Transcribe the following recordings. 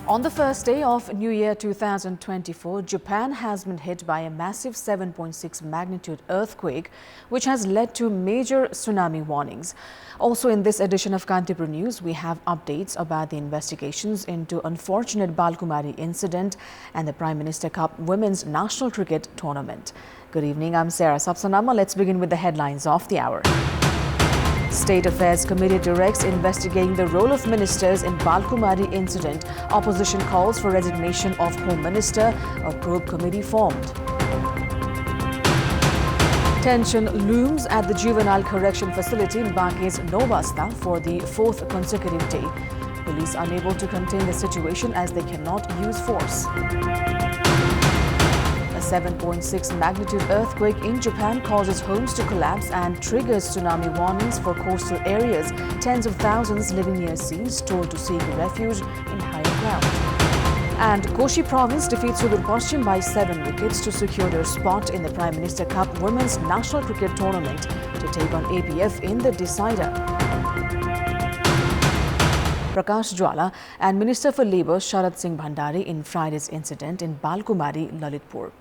On the first day of New Year 2024, Japan has been hit by a massive 7.6 magnitude earthquake, which has led to major tsunami warnings. Also in this edition of Kantipur News, we have updates about the investigations into unfortunate Bal Kumari Incident and the Prime Minister Cup Women's National Cricket Tournament. Good evening, I'm Sarah Sapsanama. Let's begin with the headlines of the hour. State Affairs Committee directs investigating the role of ministers in Bal Kumari Incident. Opposition calls for resignation of Home Minister. A probe committee formed. Tension looms at the Juvenile Correction Facility in Bake's Novasta for the fourth consecutive day. Police unable to contain the situation as they cannot use force. A 7.6 magnitude earthquake in Japan causes homes to collapse and triggers tsunami warnings for coastal areas. Tens of thousands living near seas told to seek refuge in higher ground. And Koshi Province defeats Sudur Paschim by 7 wickets to secure their spot in the Prime Minister Cup Women's National Cricket Tournament to take on APF in the decider. Prakash Jwala and Minister for Labour Sharad Singh Bhandari in Friday's incident in Bal Kumari, Lalitpur.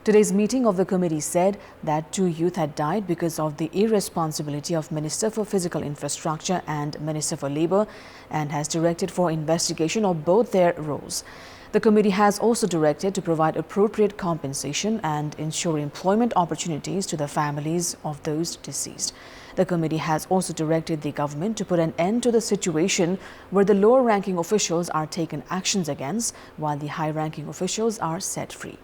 Today's meeting of the committee said that 2 youth had died because of the irresponsibility of Minister for Physical Infrastructure and Minister for Labour and has directed for investigation of both their roles. The committee has also directed to provide appropriate compensation and ensure employment opportunities to the families of those deceased. The committee has also directed the government to put an end to the situation where the lower-ranking officials are taken actions against while the high-ranking officials are set free.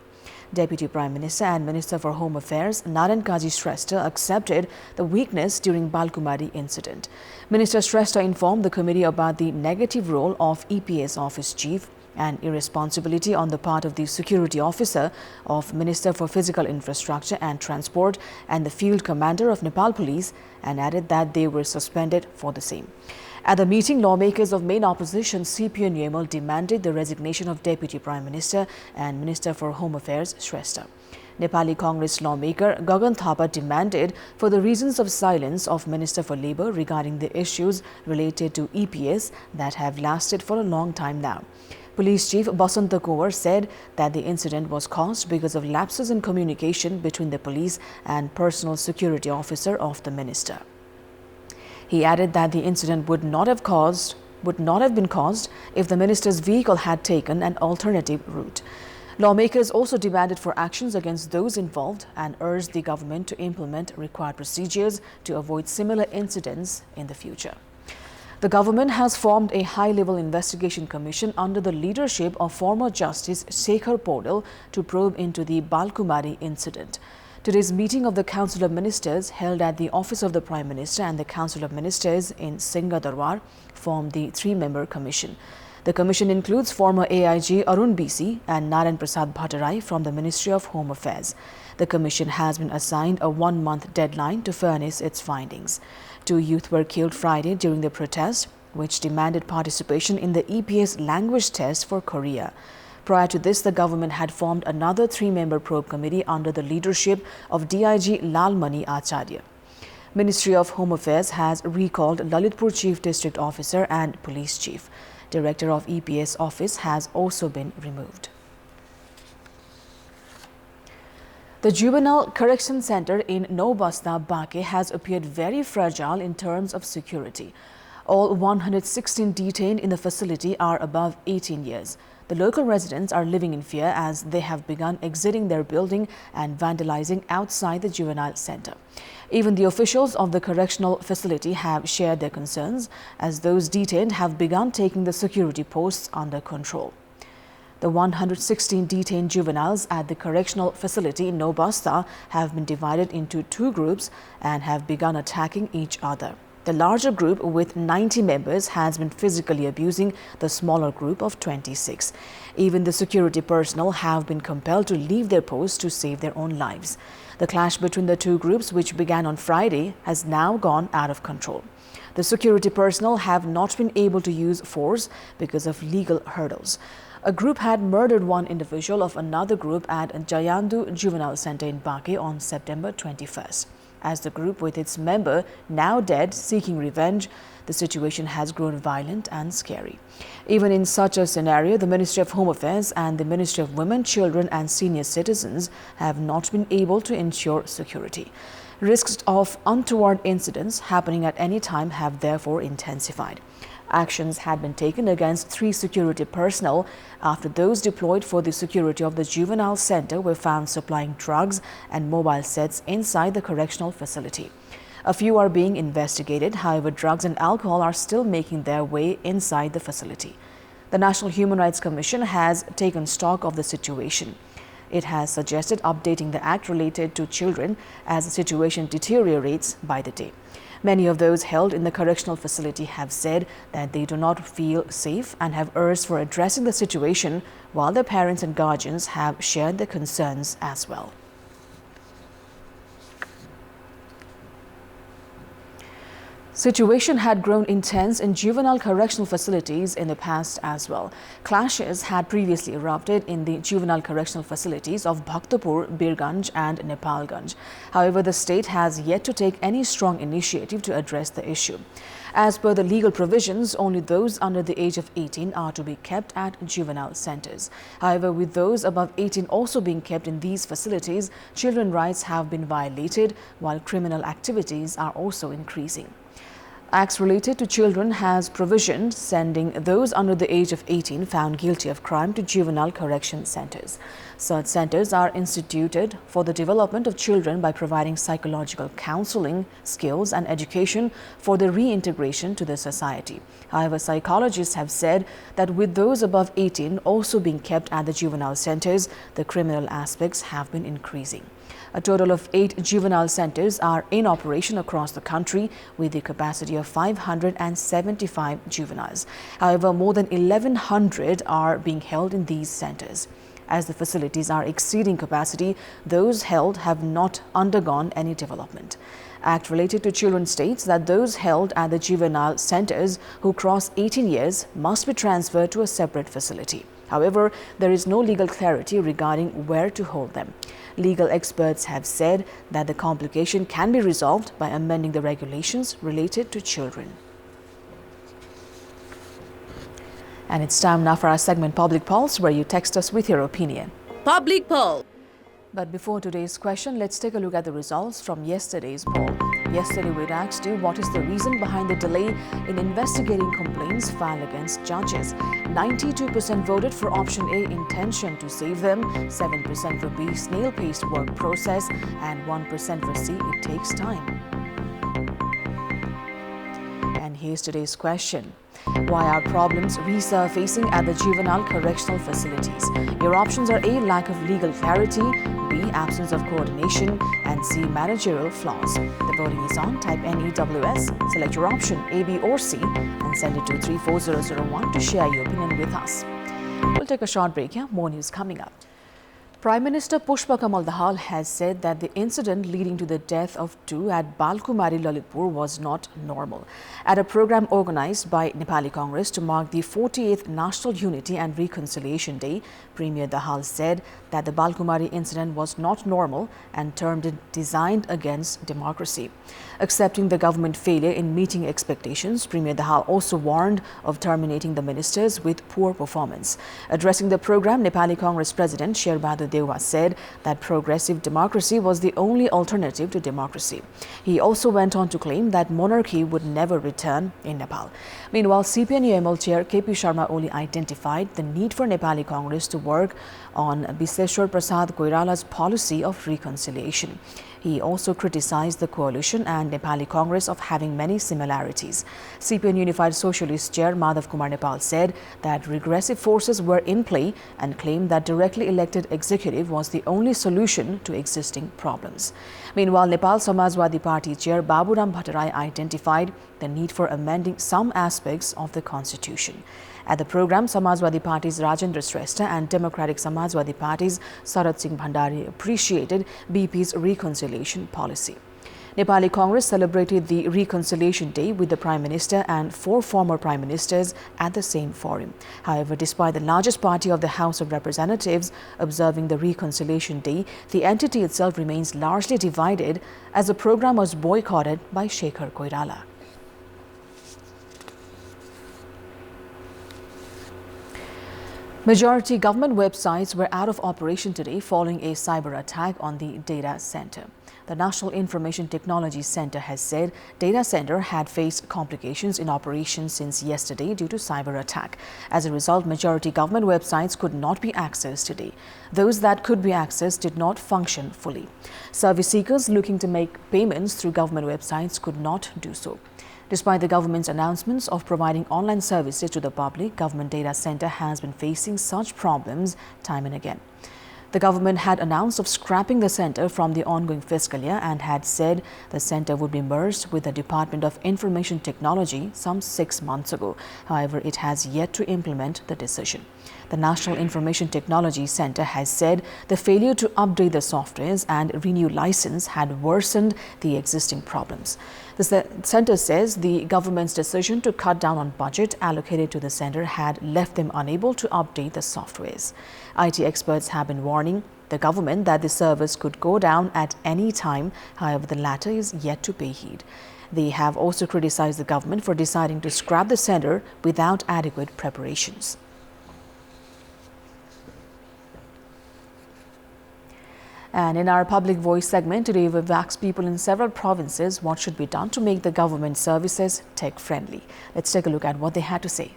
Deputy Prime Minister and Minister for Home Affairs Naren Kaji Shrestha accepted the weakness during Bal Kumari incident. Minister Shrestha informed the committee about the negative role of EPS office chief and irresponsibility on the part of the security officer of Minister for Physical Infrastructure and Transport and the field commander of Nepal Police, and added that they were suspended for the same. At the meeting, lawmakers of main opposition CPN UML demanded the resignation of Deputy Prime Minister and Minister for Home Affairs Shrestha. Nepali Congress lawmaker Gagan Thapa demanded for the reasons of silence of Minister for Labour regarding the issues related to EPS that have lasted for a long time now. Police Chief Basanta Kowar said that the incident was caused because of lapses in communication between the police and personal security officer of the minister. He added that the incident would not have been caused if the minister's vehicle had taken an alternative route. Lawmakers also demanded for actions against those involved and urged the government to implement required procedures to avoid similar incidents in the future. The government has formed a high-level investigation commission under the leadership of former Justice Shekhar Podal to probe into the Bal Kumari incident. Today's meeting of the Council of Ministers held at the Office of the Prime Minister and the Council of Ministers in Singha Darbar formed the 3-member commission. The commission includes former AIG Arun BC and Narayan Prasad Bhattarai from the Ministry of Home Affairs. The commission has been assigned a 1-month deadline to furnish its findings. 2 youth were killed Friday during the protest, which demanded participation in the EPS language test for Korea. Prior to this, the government had formed another 3-member probe committee under the leadership of DIG Lalmani Acharya. Ministry of Home Affairs has recalled Lalitpur Chief District Officer and Police Chief. Director of EPS office has also been removed. The Juvenile Correction Center in Novasta, Bake has appeared very fragile in terms of security. All 116 detained in the facility are above 18 years. The local residents are living in fear as they have begun exiting their building and vandalizing outside the juvenile center. Even the officials of the correctional facility have shared their concerns as those detained have begun taking the security posts under control. The 116 detained juveniles at the correctional facility in Novasta have been divided into 2 groups and have begun attacking each other. The larger group with 90 members has been physically abusing the smaller group of 26. Even the security personnel have been compelled to leave their posts to save their own lives. The clash between the 2 groups, which began on Friday, has now gone out of control. The security personnel have not been able to use force because of legal hurdles. A group had murdered 1 individual of another group at Jayandu Juvenile Center in Bake on September 21st. as the group, with its member now dead, seeking revenge. The situation has grown violent and scary. Even in such a scenario, the Ministry of Home Affairs and the Ministry of Women, Children and Senior Citizens have not been able to ensure security. Risks of untoward incidents happening at any time have therefore intensified. Actions had been taken against 3 security personnel after those deployed for the security of the Juvenile Center were found supplying drugs and mobile sets inside the correctional facility. A few are being investigated. However, drugs and alcohol are still making their way inside the facility. The National Human Rights Commission has taken stock of the situation. It has suggested updating the act related to children as the situation deteriorates by the day. Many of those held in the correctional facility have said that they do not feel safe and have urged for addressing the situation, while their parents and guardians have shared their concerns as well. Situation had grown intense in juvenile correctional facilities in the past as well. Clashes had previously erupted in the juvenile correctional facilities of Bhaktapur, Birganj and Nepalganj. However, the state has yet to take any strong initiative to address the issue. As per the legal provisions, only those under the age of 18 are to be kept at juvenile centers. However, with those above 18 also being kept in these facilities, children's rights have been violated, while criminal activities are also increasing. Acts related to children has provisioned sending those under the age of 18 found guilty of crime to juvenile correction centers. Such centers are instituted for the development of children by providing psychological counseling, skills and education for their reintegration to the society. However, psychologists have said that with those above 18 also being kept at the juvenile centers, the criminal aspects have been increasing. A total of 8 juvenile centers are in operation across the country with the capacity of 575 juveniles. However, more than 1,100 are being held in these centers. As the facilities are exceeding capacity, those held have not undergone any development. Act related to children states that those held at the juvenile centers who cross 18 years must be transferred to a separate facility. However, there is no legal clarity regarding where to hold them. Legal experts have said that the complication can be resolved by amending the regulations related to children. And it's time now for our segment Public Pulse, where you text us with your opinion. Public Pulse. But before today's question, let's take a look at the results from yesterday's poll. Yesterday, we asked you what is the reason behind the delay in investigating complaints filed against judges. 92% voted for option A, intention to save them, 7% for B, snail-paced work process, and 1% for C, it takes time. And here's today's question. Why are problems resurfacing at the juvenile correctional facilities? Your options are A, lack of legal clarity, B, absence of coordination, and C, managerial flaws. The voting is on. Type NEWS, select your option A, B or C and send it to 34001 to share your opinion with us. We'll take a short break here. More news coming up. Prime Minister Pushpa Kamal Dahal has said that the incident leading to the death of 2 at Bal Kumari Lalitpur was not normal. At a program organized by Nepali Congress to mark the 48th National Unity and Reconciliation Day, Premier Dahal said that the Bal Kumari incident was not normal and termed it designed against democracy. Accepting the government failure in meeting expectations, Premier Dahal also warned of terminating the ministers with poor performance. Addressing the program, Nepali Congress President Sher Bahadur Dewa said that progressive democracy was the only alternative to democracy. He also went on to claim that monarchy would never return in Nepal. Meanwhile, CPNU-ML Chair KP Sharma Oli identified the need for Nepali Congress to work on Biseshwar Prasad Koirala's policy of reconciliation. He also criticized the coalition and Nepali Congress of having many similarities. CPN Unified Socialist Chair Madhav Kumar Nepal said that regressive forces were in play and claimed that directly elected executive was the only solution to existing problems. Meanwhile, Nepal Samajwadi Party Chair Baburam Bhattarai identified the need for amending some aspects of the constitution. At the program, Samajwadi Party's Rajendra Shrestha and Democratic Samajwadi Party's Sarat Singh Bhandari appreciated BP's reconciliation policy. Nepali Congress celebrated the Reconciliation Day with the Prime Minister and 4 former Prime Ministers at the same forum. However, despite the largest party of the House of Representatives observing the Reconciliation Day, the entity itself remains largely divided as the program was boycotted by Shekhar Koirala. Majority government websites were out of operation today following a cyber attack on the data center. The National Information Technology Center has said data center had faced complications in operation since yesterday due to cyber attack. As a result, majority government websites could not be accessed today. Those that could be accessed did not function fully. Service seekers looking to make payments through government websites could not do so. Despite the government's announcements of providing online services to the public, Government Data Center has been facing such problems time and again. The government had announced of scrapping the center from the ongoing fiscal year and had said the center would be merged with the Department of Information Technology some 6 months ago. However, it has yet to implement the decision. The National Information Technology Center has said the failure to update the softwares and renew license had worsened the existing problems. The center says the government's decision to cut down on budget allocated to the center had left them unable to update the softwares. IT experts have been warning the government that the service could go down at any time. However, the latter is yet to pay heed. They have also criticized the government for deciding to scrap the center without adequate preparations. And in our Public Voice segment, today we've asked people in several provinces what should be done to make the government services tech-friendly. Let's take a look at what they had to say.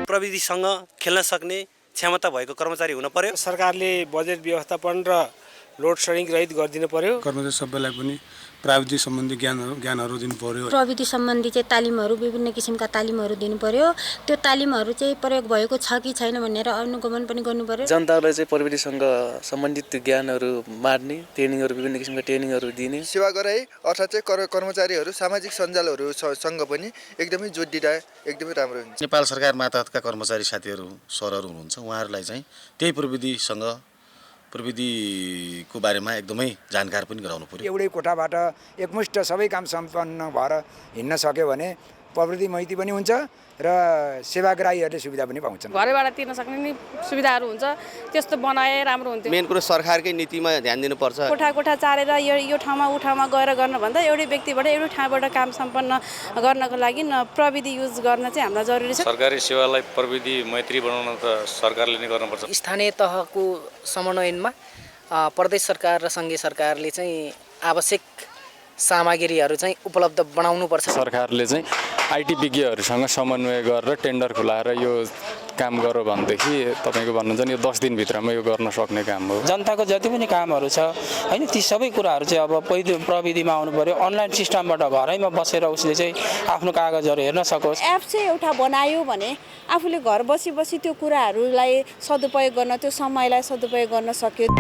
प्रविधिसँग खेल्न सक्ने क्षमता भएको कर्मचारी हुन पर्यो। सरकारले budget व्यवस्थापन र load shedding रहित गरिदिनु पर्यो। कर्मचारी सबैलाई पनि प्राविधिक सम्बन्धी ज्ञानहरु दिनु पर्यो। प्रविधि सम्बन्धी चाहिँ तालिमहरु विभिन्न किसिमका तालिमहरु दिनु पर्यो। त्यो तालिमहरु चाहिँ प्रयोग भएको छ कि छैन भनेर अनुगमन पनि गर्नु पर्यो। जनतालाई चाहिँ प्रविधिसँग सम्बन्धित ज्ञानहरु बाँड्ने, ट्रेनिङहरु विभिन्न किसिमका ट्रेनिङहरु दिने। सेवा गराई अर्थात चाहिँ कर्मचारीहरु सामाजिक सञ्जालहरु सँग पनि एकदमै जोडिदा एकदमै राम्रो हुन्छ। नेपाल सरकार मातहतका कर्मचारी साथीहरु सरहरु हुनुहुन्छ, उहाँहरुलाई चाहिँ त्यही प्रविधिको बारेमा एकदमै जानकार पनि गराउनु पर्यो। एउटै कोठाबाट एकमुष्ट सबै काम सम्पन्न भएर हिँड्न सक्यो भने प्रविधि मैती पनि हुन्छ र सेवाग्राहीहरूले सुविधा पनि पाउँछन्। घरैबाट तिर्न सक्ने नि सुविधाहरू हुन्छ, त्यस्तो बनाए राम्रो हुन्थ्यो। मेन कुरा सरकारकै नीतिमा ध्यान दिनुपर्छ। कोठा चारेर यो ठाउँमा उ ठाउँमा गएर गर्न भन्दा एउटै व्यक्तिबाट एउटै ठाउँबाट काम सम्पन्न गर्नको लागि प्रविधि युज गर्न चाहिँ हामीलाई जरुरी छ। सरकारी सेवालाई प्रविधि मैत्री बनाउन त सरकारले नै गर्नुपर्छ। स्थानीय तहको समन्वयनमा प्रदेश सरकार र संघीय सरकारले चाहिँ आवश्यक सामग्रीहरू चाहिँ उपलब्ध बनाउनु पर्छ। सरकारले चाहिँ आईटी विज्ञहरूसँग समन्वय गरेर टेन्डर खुलाएर यो काम गरो भनेदेखि तपाईको भन्नुहुन्छ नि यो 10 दिन भित्रमा यो गर्न सक्ने काम हो। जनताको जति पनि कामहरू छ हैन ती सबै कुराहरू चाहिँ अब प्रविधिमा आउनु पर्यो। अनलाइन सिस्टमबाट घरैमा बसेर उसले चाहिँ आफ्नो कागजहरू हेर्न सकोस्। एप चाहिँ एउटा बनायो भने आफूले घर बसी त्यो कुराहरूलाई सदुपयोग गर्न, त्यो समयलाई सदुपयोग गर्न सक्यो।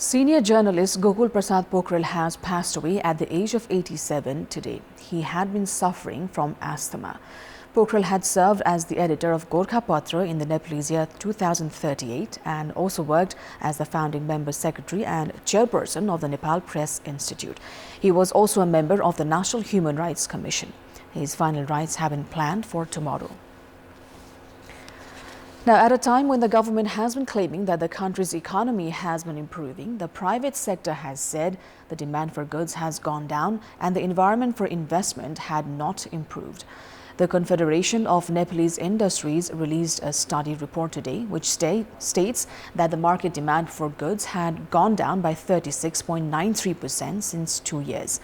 Senior journalist Gokul Prasad Pokhrel has passed away at the age of 87 today. He had been suffering from asthma. Pokhrel had served as the editor of Gorkha Patra in the Nepalese year 2038 and also worked as the founding member secretary and chairperson of the Nepal Press Institute. He was also a member of the National Human Rights Commission. His final rites have been planned for tomorrow. Now, at a time when the government has been claiming that the country's economy has been improving, the private sector has said the demand for goods has gone down and the environment for investment had not improved. The Confederation of Nepalese Industries released a study report today which states that the market demand for goods had gone down by 36.93% since 2 years.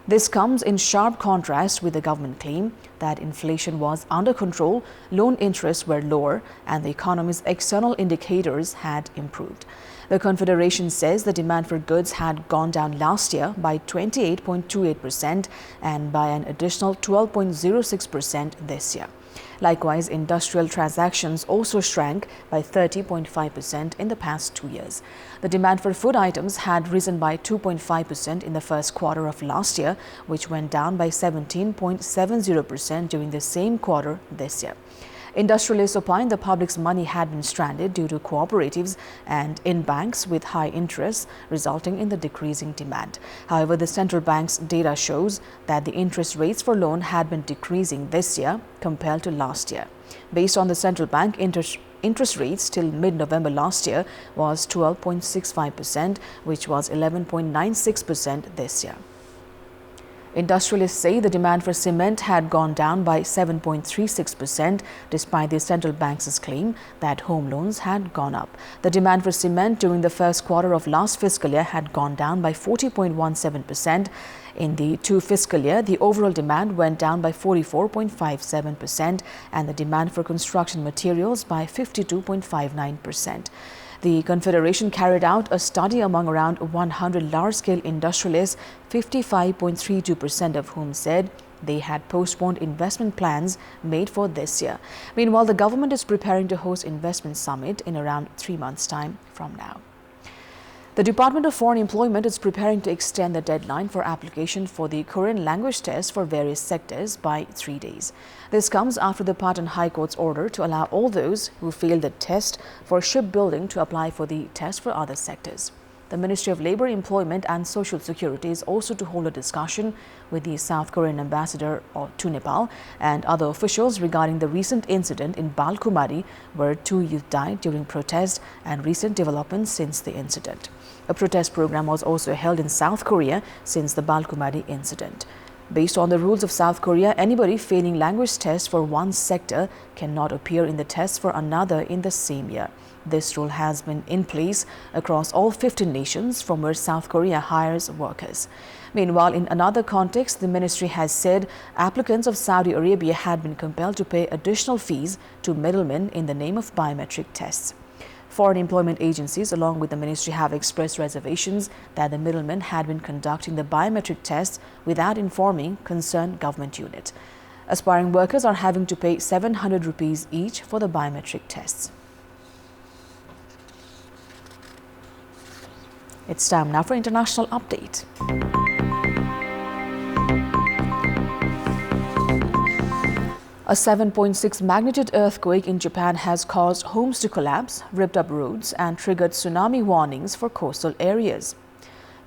This comes in sharp contrast with the government claim that inflation was under control, loan interests were lower, and the economy's external indicators had improved. The Confederation says the demand for goods had gone down last year by 28.28% and by an additional 12.06% this year. Likewise, industrial transactions also shrank by 30.5% in the past 2 years. The demand for food items had risen by 2.5% in the first quarter of last year, which went down by 17.70% during the same quarter this year. Industrialists opined the public's money had been stranded due to cooperatives and in banks with high interest, resulting in the decreasing demand. However, the central bank's data shows that the interest rates for loan had been decreasing this year compared to last year. Based on the central bank, interest rates till mid-November last year was 12.65%, which was 11.96% this year. Industrialists say the demand for cement had gone down by 7.36% despite the central bank's claim that home loans had gone up. The demand for cement during the first quarter of last fiscal year had gone down by 40.17%. In the two fiscal year, the overall demand went down by 44.57% and the demand for construction materials by 52.59%. The Confederation carried out a study among around 100 large-scale industrialists, 55.32% of whom said they had postponed investment plans made for this year. Meanwhile, the government is preparing to host investment summit in around 3 months' time from now. The Department of Foreign Employment is preparing to extend the deadline for application for the Korean language test for various sectors by 3 days. This comes after the Patan High Court's order to allow all those who failed the test for shipbuilding to apply for the test for other sectors. The Ministry of Labour, Employment and Social Security is also to hold a discussion with the South Korean ambassador to Nepal and other officials regarding the recent incident in Bal Kumari, where 2 youth died during protest, and recent developments since the incident. A protest program was also held in South Korea since the Bal Kumari incident. Based on the rules of South Korea, anybody failing language tests for one sector cannot appear in the tests for another in the same year. This rule has been in place across all 15 nations from where South Korea hires workers. Meanwhile, in another context, the ministry has said applicants of Saudi Arabia had been compelled to pay additional fees to middlemen in the name of biometric tests. Foreign employment agencies, along with the ministry, have expressed reservations that the middlemen had been conducting the biometric tests without informing concerned government unit. Aspiring workers are having to pay 700 rupees each for the biometric tests. It's time now for international update. A 7.6 magnitude earthquake in Japan has caused homes to collapse, ripped up roads, and triggered tsunami warnings for coastal areas.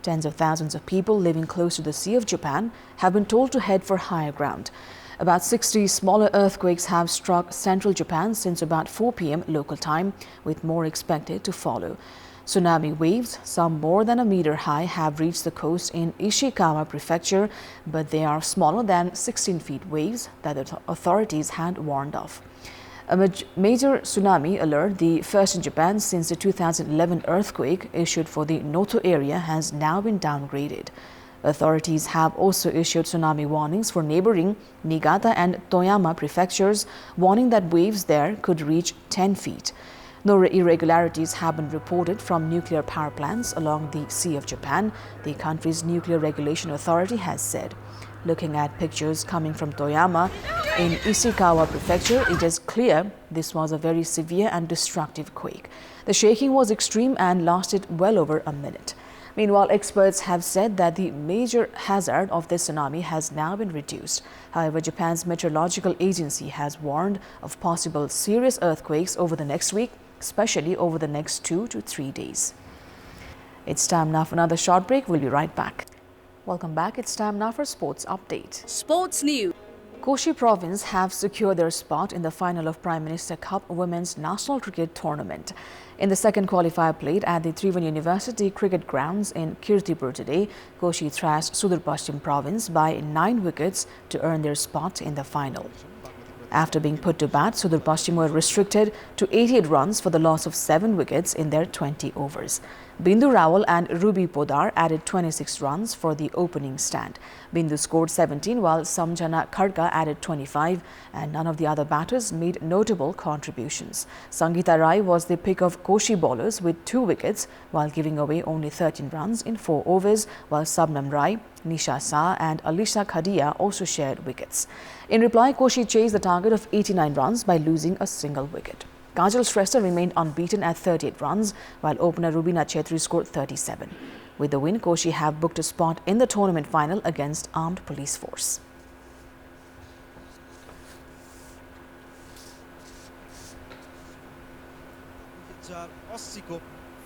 Tens of thousands of people living close to the Sea of Japan have been told to head for higher ground. About 60 smaller earthquakes have struck central Japan since about 4 p.m. local time, with more expected to follow. Tsunami waves, some more than a meter high, have reached the coast in Ishikawa Prefecture, but they are smaller than 16 feet waves that the authorities had warned of. A major tsunami alert, the first in Japan since the 2011 earthquake issued for the Noto area, has now been downgraded. Authorities have also issued tsunami warnings for neighboring Niigata and Toyama prefectures, warning that waves there could reach 10 feet. No irregularities have been reported from nuclear power plants along the Sea of Japan, the country's nuclear regulation authority has said. Looking at pictures coming from Toyama in Ishikawa Prefecture, it is clear this was a very severe and destructive quake. The shaking was extreme and lasted well over a minute. Meanwhile, experts have said that the major hazard of this tsunami has now been reduced. However, Japan's meteorological agency has warned of possible serious earthquakes over the next week, especially over the next 2 to 3 days. It's time now for another short break. We'll be right back. Welcome back. It's time now for Sports Update. Sports News. Koshi Province have secured their spot in the final of Prime Minister Cup Women's National Cricket Tournament. In the second qualifier played at the Tribhuvan University Cricket Grounds in Kantipur today, Koshi thrashed Sudur Paschim Province by 9 wickets to earn their spot in the final. After being put to bat, Sudur Paschim were restricted to 88 runs for the loss of 7 wickets in their 20 overs. Bindu Rawal and Ruby Podar added 26 runs for the opening stand. Bindu scored 17 while Samjana Khadka added 25 and none of the other batters made notable contributions. Sangeeta Rai was the pick of Koshi bowlers with 2 wickets while giving away only 13 runs in 4 overs, while Sabnam Rai, Nisha Shah and Alisha Khadia also shared wickets. In reply, Koshi chased the target of 89 runs by losing a single wicket. Kajal Shrestha remained unbeaten at 38 runs, while opener Rubina Chetri scored 37. With the win, Koshi have booked a spot in the tournament final against Armed Police Force.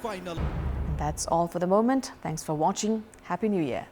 And that's all for the moment. Thanks for watching. Happy New Year.